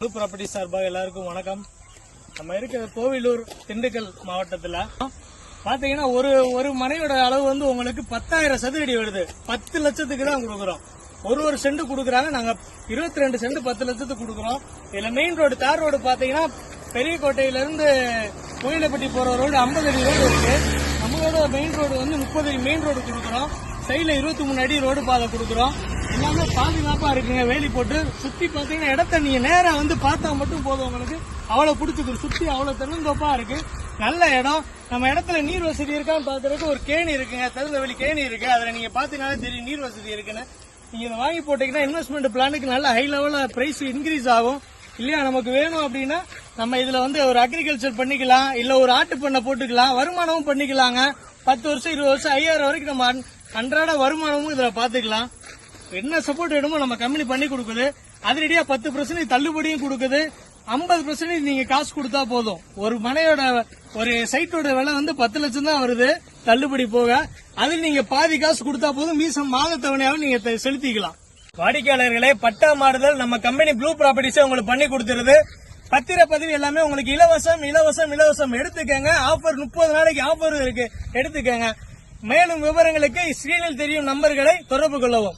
புது ப்ராப்பர்ட்டி சார்பாக எல்லாருக்கும் வணக்கம். நம்ம இருக்கிற கோவிலூர் திண்டுக்கல் மாவட்டத்தில் பாத்தீங்கன்னா ஒரு மனையோட அளவு வந்து உங்களுக்கு 10,000 சதுரடி வருது. 10 லட்சத்துக்கு தான் கொடுக்குறோம். ஒரு சென்ட் கொடுக்குறாங்க. நாங்க 22 சென்ட் 10 லட்சத்துக்கு கொடுக்குறோம். இதுல மெயின் ரோடு தார் ரோடு பாத்தீங்கன்னா பெரியகோட்டையில இருந்து கோயிலப்பட்டி போற ரோடு 50 அடி ரோடு இருக்கு. நம்மளோட மெயின் ரோடு வந்து 30 அடி மெயின் ரோடு கொடுக்குறோம். சைட்ல 23 அடி ரோடு பாதை கொடுக்குறோம். எல்லாமே பாதுகாப்பா இருக்குங்க. வேலி போட்டு சுத்தி பாத்தீங்கன்னா இடத்த நீங்க நேரா வந்து பார்த்தா மட்டும் போதும். உங்களுக்கு அவ்வளவு பிடிச்சிருக்கு. சுத்தி அவ்வளவு தென்னந்தோப்பா இருக்கு. நல்ல இடம். நம்ம இடத்துல நீர் வசதி இருக்கான்னு பாக்குறதுக்கு ஒரு கேணி இருக்குங்க. திறந்த வெளி கேணி இருக்கு. அதுல நீங்க பாத்தீங்கன்னா தெரியும் நீர் வசதி இருக்குன்னு. நீங்க இதை வாங்கி போட்டீங்கன்னா இன்வெஸ்ட்மெண்ட் பிளானுக்கு நல்ல ஹை லெவல்ல பிரைஸ் இன்க்ரீஸ் ஆகும். இல்லையா நமக்கு வேணும் அப்படின்னா நம்ம இதுல வந்து ஒரு அக்ரிகல்ச்சர் பண்ணிக்கலாம். இல்ல ஒரு ஆட்டு பண்ணை போட்டுக்கலாம். வருமானமும் பண்ணிக்கலாங்க. 10 வருஷம் 20 வருஷம் 5000 வரைக்கும் நம்ம அன்றாட வருமானமும் இதுல பாத்துக்கலாம். என்ன சப்போர்ட் வேணுமோ நம்ம கம்பெனி பண்ணி கொடுக்குது. அதிரடியா 10% தள்ளுபடியும் கொடுக்குது. 50% நீங்க காசு கொடுத்தா போதும். ஒரு மனையோட ஒரு சைட்டோட விலை வந்து 10 லட்சம் தான் வருது தள்ளுபடி போக. அதில் நீங்க பாதி காசு கொடுத்தா போதும். மீசம் மாத தவணையாவும் நீங்க செலுத்திக்கலாம். வாடிக்கையாளர்களே, பட்டா மாறுதல் நம்ம கம்பெனி ப்ளூ ப்ராப்பர்ட்டிஸ் உங்களுக்கு பண்ணி கொடுத்துருது. பத்திரப்பதிவு எல்லாமே உங்களுக்கு இலவசம் எடுத்துக்கங்க. ஆஃபர் 30 நாளைக்கு ஆஃபர் இருக்கு, எடுத்துக்கங்க. மேலும் விவரங்களுக்கு ஸ்கிரீனில் தெரியும் நம்பர்களை தொடர்பு கொள்ளவும்.